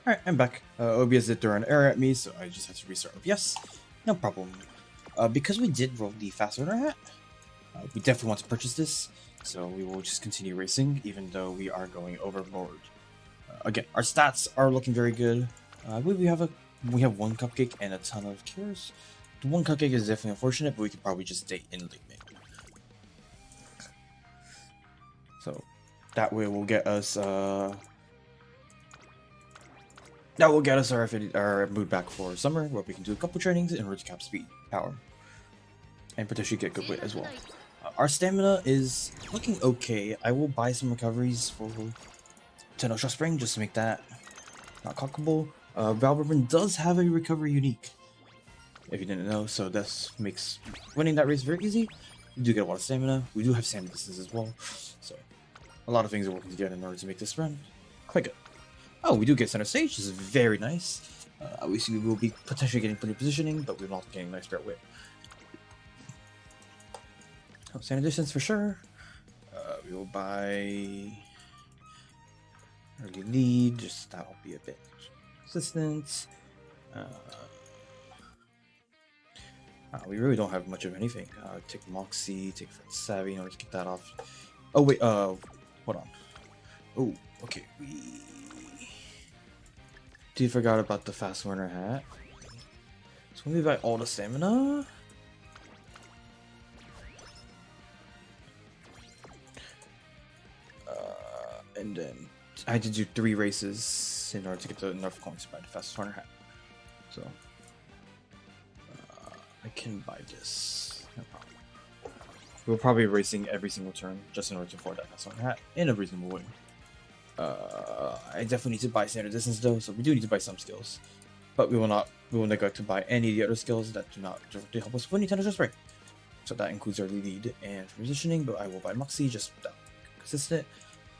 Alright, I'm back. OBS did throw an error at me, so I just had to restart OBS. No problem. Because we did roll the fast runner hat, we definitely want to purchase this, so we will just continue racing, even though we are going overboard. Again, our stats are looking very good. I believe we have one cupcake and a ton of cures. The one cupcake is definitely unfortunate, but we could probably just stay in late game. So that way will get us our mood back for summer, where we can do a couple trainings in order to cap speed, power, and potentially get good weight as well. Our stamina is looking okay. I will buy some recoveries for Tenosha Spring just to make that not cockable. Valburn does have a recovery unique, if you didn't know, so that makes winning that race very easy. We do get a lot of stamina. We do have stamina distance as well, so a lot of things are working together in order to make this run quite good. Oh, we do get center stage. This is very nice. Obviously, we will be potentially getting plenty of positioning, but we're not getting nice spirit whip. Oh, center distance for sure. We will buy early lead. Just that'll be a bit consistent. We really don't have much of anything. Take Moxie, take Savvy in order to get that off. Oh wait, hold on. Oh, okay. We forgot about the fast learner hat. So we buy all the stamina. And then I had to do 3 races in order to get the enough coins to buy the fast learner hat. So I can buy this. No problem. We're probably racing every single turn just in order to afford that fast learner hat in a reasonable way. I definitely need to buy standard distance though, so we do need to buy some skills, but we will neglect to buy any of the other skills that do not directly help us with Nintendo Spring. So that includes early lead and positioning, but I will buy Moxie just that consistent.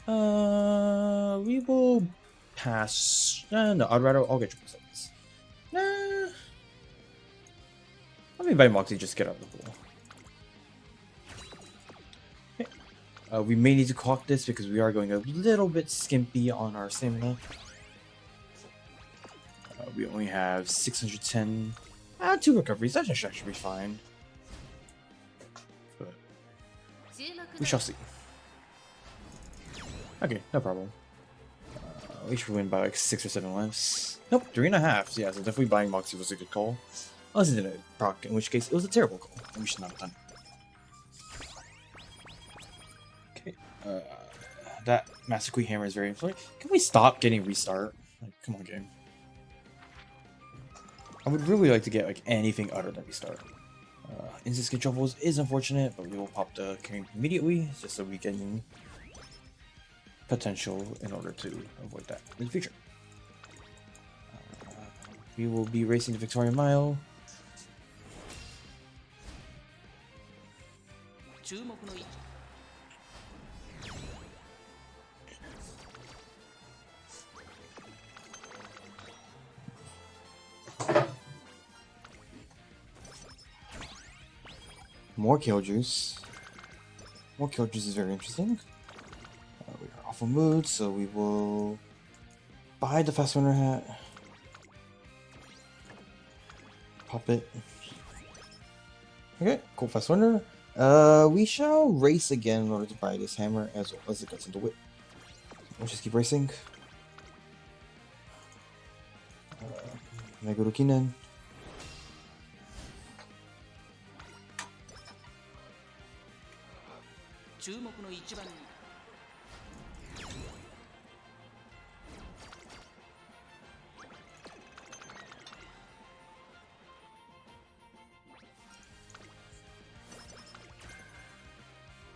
We will pass. No, I'll get triple sevens. Nah. Let me buy Moxie just to get out of the pool. We may need to clock this because we are going a little bit skimpy on our stamina. We only have 610. 2 recoveries. That should actually be fine. But we shall see. Okay, no problem. We should win by like 6 or 7 lives. Nope, 3.5. Yeah, so definitely buying Moxie was a good call. Unless it didn't proc, in which case it was a terrible call. And we should not have done it. That Master Queen Hammer is very influential. Can we stop getting restart? Like, come on, game. I would really like to get like anything other than restart. Instant skin troubles is unfortunate, but we will pop the king immediately just so we can potential in order to avoid that in the future. we will be racing the Victoria Mile. More Kale Juice. More Kale Juice is very interesting. We are awful mood, so we will buy the Fast Winner hat. Pop it. Okay, cool Fast Winner. We shall race again in order to buy this hammer as well as it gets into whip. We'll just keep racing. Meguro Kinan.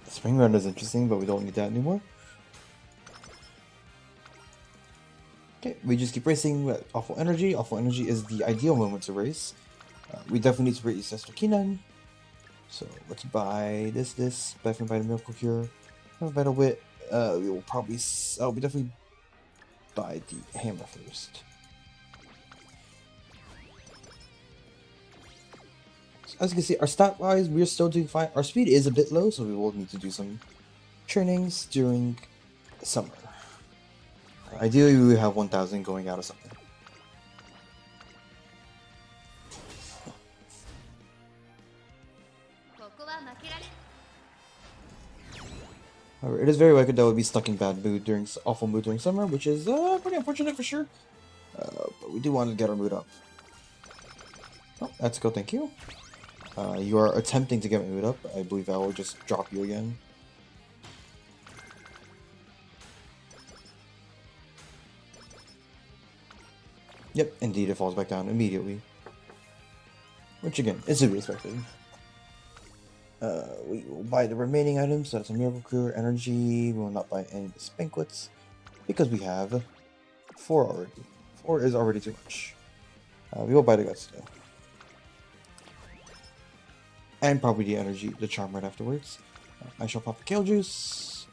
Spring Run is interesting, but we don't need that anymore. Okay, we just keep racing with Awful Energy. Awful Energy is the ideal moment to race. We definitely need to race Sister Kinan. So let's buy this, definitely buy the Miracle Cure, buy the Wit. We will probably, we definitely buy the hammer first. As you can see, our stat wise, we're still doing fine. Our speed is a bit low, so we will need to do some trainings during summer. Ideally, we would have 1000 going out of summer. However, it is very likely that we'll be stuck in bad mood during awful mood during summer, which is pretty unfortunate for sure. But we do want to get our mood up. Oh, that's good, thank you. You are attempting to get my mood up. I believe I will just drop you again. Yep, indeed, it falls back down immediately. Which again, is to be expected. We will buy the remaining items. So that's a Miracle Cure, Energy. We will not buy any of the Spanklets because we have 4 already. 4 is already too much. We will buy the Guts though. And probably the Energy, the Charm right afterwards. I shall pop the Kale Juice.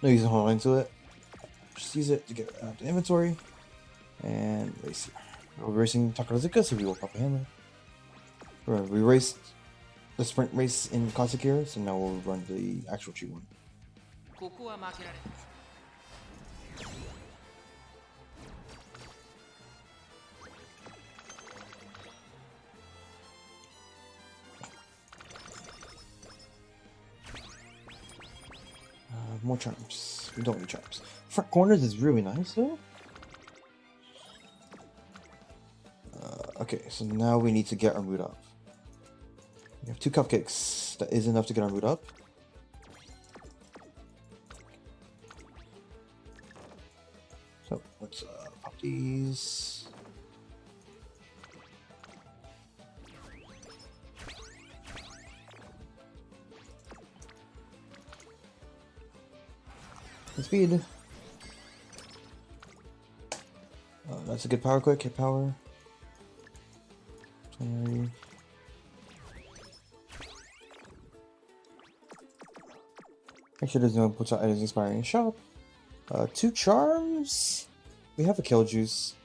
No use in holding to it. Just use it to get out the inventory. And race. We're racing Takarazuka, so we will pop a hammer. We raced the sprint race in Katsukira, so now we'll run the actual tree one. More charms. We don't need charms. Front corners is really nice though. Okay, so now we need to get our mood up. We have 2 cupcakes. That is enough to get our mood up. So let's pop these. Speed. That's a good power quick. Hit power. 20. Make sure there's no potential items expiring in shop. 2 charms. We have a Kill Juice.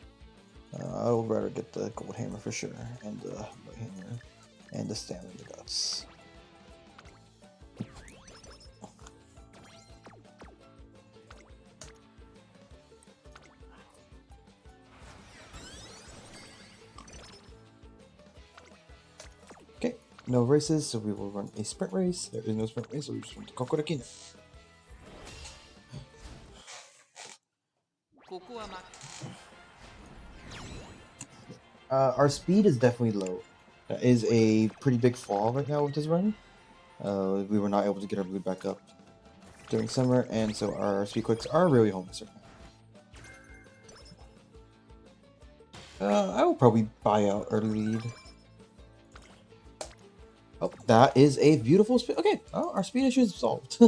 I would rather get the Gold Hammer for sure, and the Light Hammer, and the Stamina Guts. No races, so we will run a sprint race. There is no sprint race, so we just run to Kokorakina. Our speed is definitely low. That is a pretty big fall right now with this run. We were not able to get our mood back up during summer, and so our speed quicks are really homeless right now. I will probably buy out early lead. Oh, that is a beautiful speed. Okay, oh, our speed issue is solved.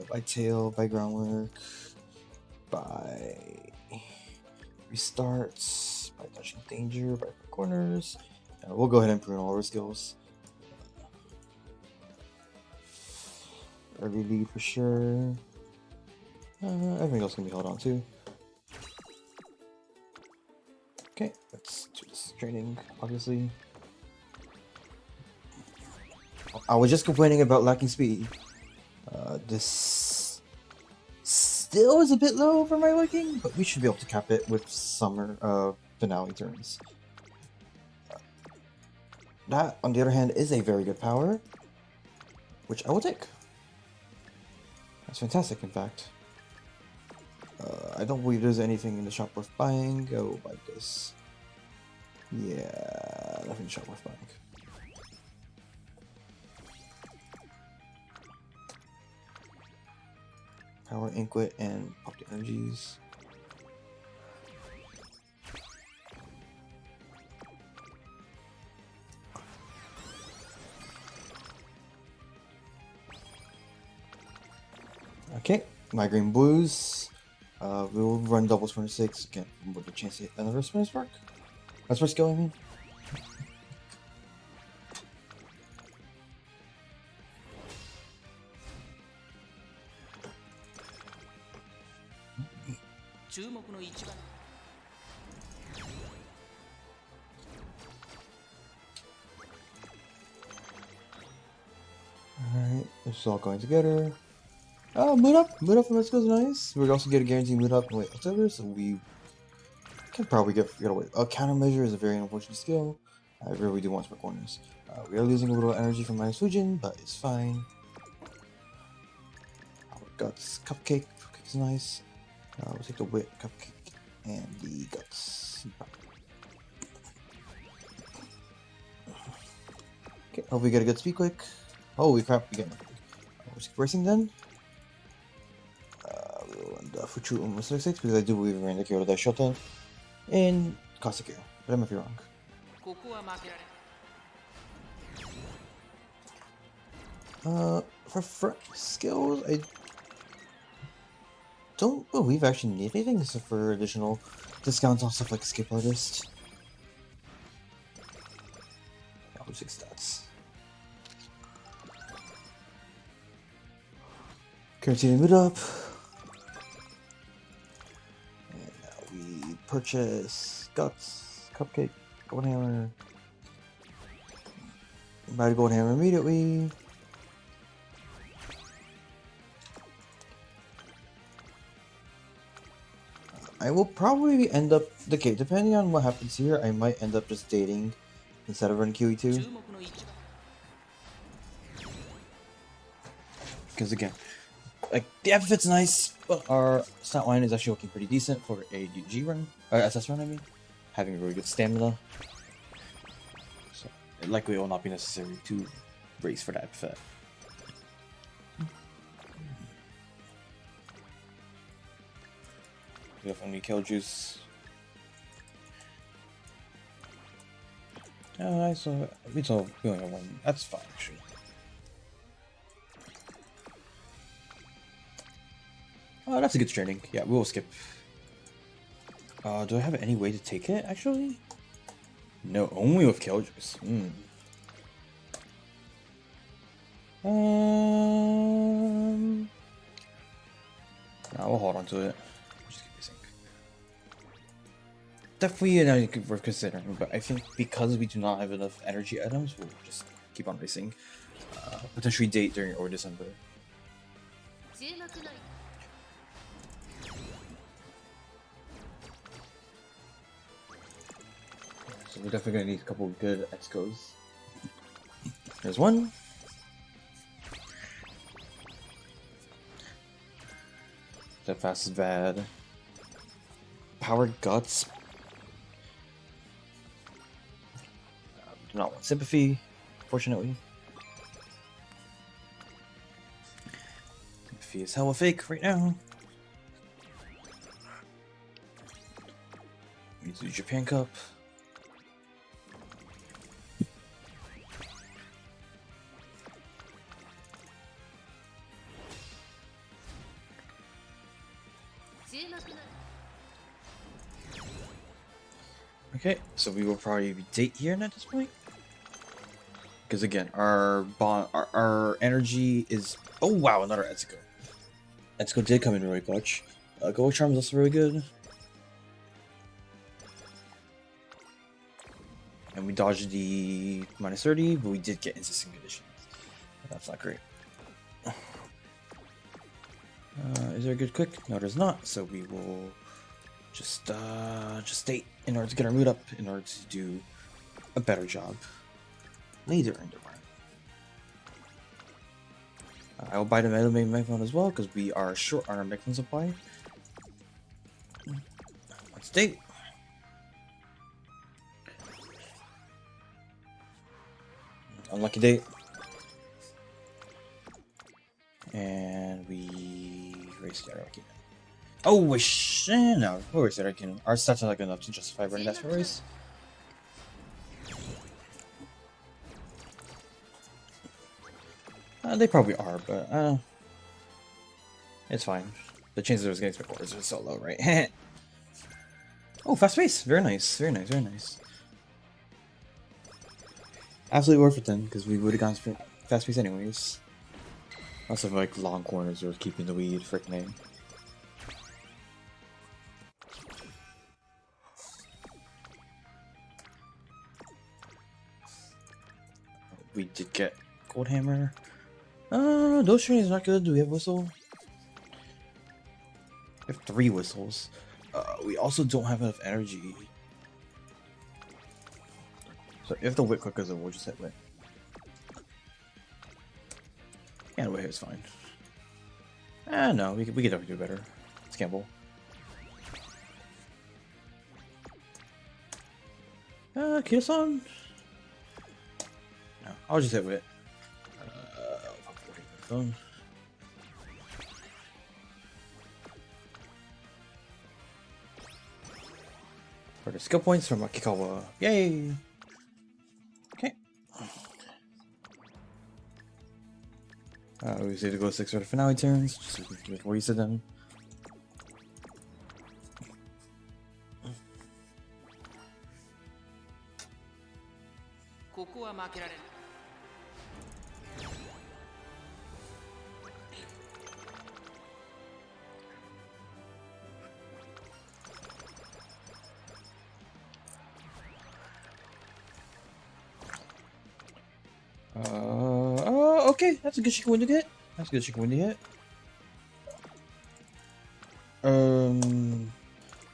By tail, by groundwork, by restarts by dodging danger, by corners. We'll go ahead and prune all our skills. Early lead for sure. Everything else can be held on to. Okay, let's do this training, obviously. I was just complaining about lacking speed. This still is a bit low for my liking, but we should be able to cap it with summer finale turns. That, on the other hand, is a very good power, which I will take. That's fantastic, in fact. I don't believe there's anything in the shop worth buying. Go buy this. Yeah, nothing in the shop worth buying. Power Inklet and Pop the Energies. Okay, Migraine Blues. We'll run doubles 26 again with a chance to hit another Spin Spark. That's for skill, I mean. Alright, this is all going together. Oh, mood up from Let's Go is nice. We also get a guaranteed mood up and wait whatever, so we can probably get away. A countermeasure is a very unfortunate skill. I really do want Spark Corners. We are losing a little energy from minus Fujin, but it's fine. Our Guts, Cupcake is nice. We'll take the Wit, Cupcake, and the Guts. Okay, hope we get a good speed quick. Holy crap, we get nothing. We're racing then. We'll end up for 2-6 because I do believe we're in the Kyoto Daishoten in Kaseki, but I might be wrong. For front skills, I don't believe I actually need anything except for additional discounts on stuff like Skip Artist. I'll do 6 stats. Guaranteed mood up. And now we purchase Guts, Cupcake, Gold Hammer. Buy the Gold Hammer immediately. I will probably end up, okay, depending on what happens here, I might end up just dating instead of running QE2. Because again, like, the epithet's nice, but our stat line is actually looking pretty decent for a G run, or SS run, I mean. Having really good stamina. So, it likely will not be necessary to race for that epithet. We have only Kill Juice. Oh, so we only have one. That's fine, actually. Oh, that's a good training. Yeah, we will skip. Do I have any way to take it, actually? No, only with Kill Juice. Nah, we'll hold on to it. Just keep racing. Definitely an idea worth considering, but I think because we do not have enough energy items, we'll just keep on racing. Potentially date during or December. So we're definitely gonna need a couple of good Excos. There's one. That fast is bad. Power Guts. Do not want Sympathy, fortunately. Sympathy is hella fake right now. Need to do Japan Cup. Okay, so we will probably be date here at this point. Because again, our energy is... Oh wow, another Etsuko. Etsuko did come in really clutch. Gold Charm is also really good. And we dodged the minus 30, but we did get instant conditions. That's not great. Is there a good quick? No, there's not. So we will just state in order to get our mood up, in order to do a better job later in the run. I will buy the megaphone as well because we are short on our megaphone supply. Let's date. Unlucky date. And we race the Arakin. Oh, wish! No, we'll race the Arakin. Our stats are not good enough to justify running that for a race. They probably are, but it's fine. The chances of us getting spectators are so low, right? Oh, fast pace! Very nice, very nice, very nice. Absolutely worth it then, because we would have gone fast pace anyways. Also, like long corners or keeping the weed, freaking name. We did get Gold Hammer. Those trains are not good. Do we have whistle? We have 3 whistles. We also don't have enough energy. So if the whip clickers, we'll just hit whip. Yeah, the whip is fine. No, we could definitely do better. Let's gamble. Kira-san? No, I'll just hit whip. Phone. For the skill points from Akikawa. Yay! Okay. We say to go 6 for the finale turns, just so we can get wasted them. Okay, that's a good chicken win to get. That's a good chicken win to get.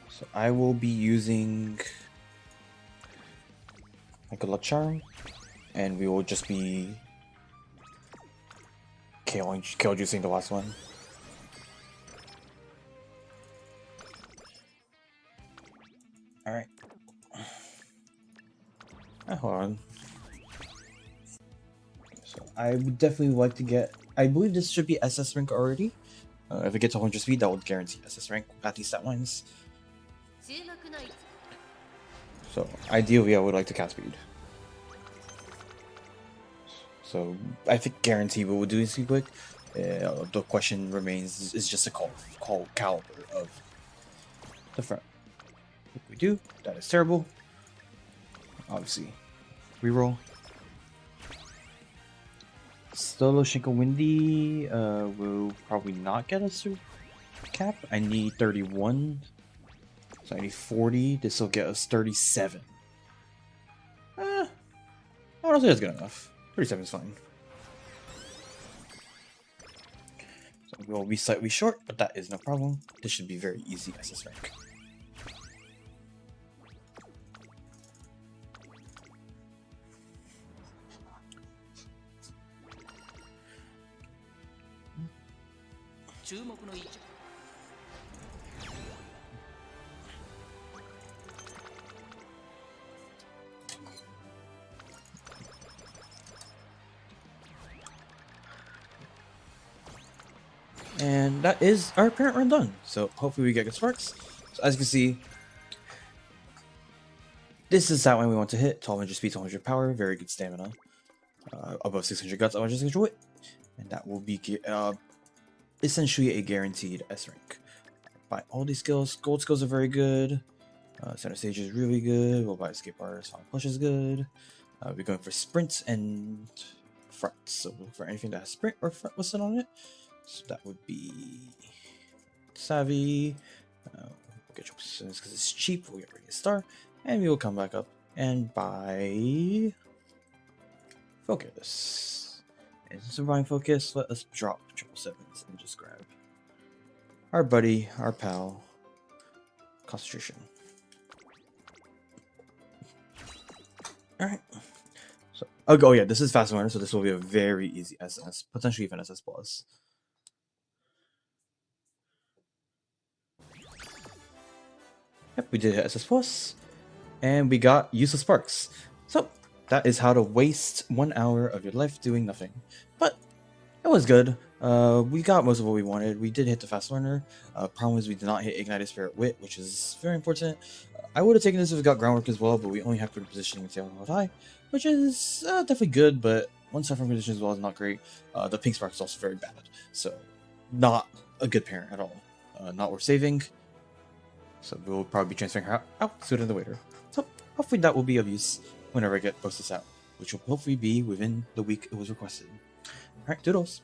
So I will be using like a luck charm, and we will just be KO juicing the last one. All right. Hold on. So I would definitely like to get. I believe this should be SS rank already. If it gets 100 speed, that would guarantee SS rank at these stat lines. So ideally, I would like to cast speed. So I think guarantee we will do this quick. The question remains: is just a call caliber of the front. If we do, that is terrible. Obviously, reroll. Solo Shinko Windy will probably not get us to cap. I need 31. So I need 40. This will get us 37. Honestly, that's good enough. 37 is fine. So we'll be slightly short, but that is no problem. This should be very easy SS rank. And that is our parent run done. So hopefully we get good sparks. So as you can see, this is that one we want to hit. 1200 speed, 1200 power, very good stamina. Above 600 guts, 160 wit. And that will be essentially a guaranteed S rank. By all these skills, gold skills are very good. Center stage is really good. Robot escape bar, song push is good. We're going for sprints and front. So look for anything that has sprint or front listed on it. So that would be savvy. Get your positions because it's cheap. We'll get ready to start, and we will come back up and buy focus. And since we're buying focus, let us drop 777s and just grab our buddy, our pal, concentration. Alright. So, oh yeah, this is fast learner, so this will be a very easy SS, potentially even SS plus. Yep, we did hit SS plus, and we got useless sparks. So that is how to waste 1 hour of your life doing nothing. But it was good. We got most of what we wanted. We did hit the fast learner. Problem is we did not hit ignited spirit wit, which is very important. I would have taken this if we got groundwork as well, but we only have good positioning and tail high, which is definitely good, but one suffering position as well is not great. The pink spark is also very bad, so not a good parent at all. Not worth saving. So we'll probably be transferring her out sooner than later. So hopefully that will be of use whenever I get post this out, which will hopefully be within the week it was requested. Alright, doodles.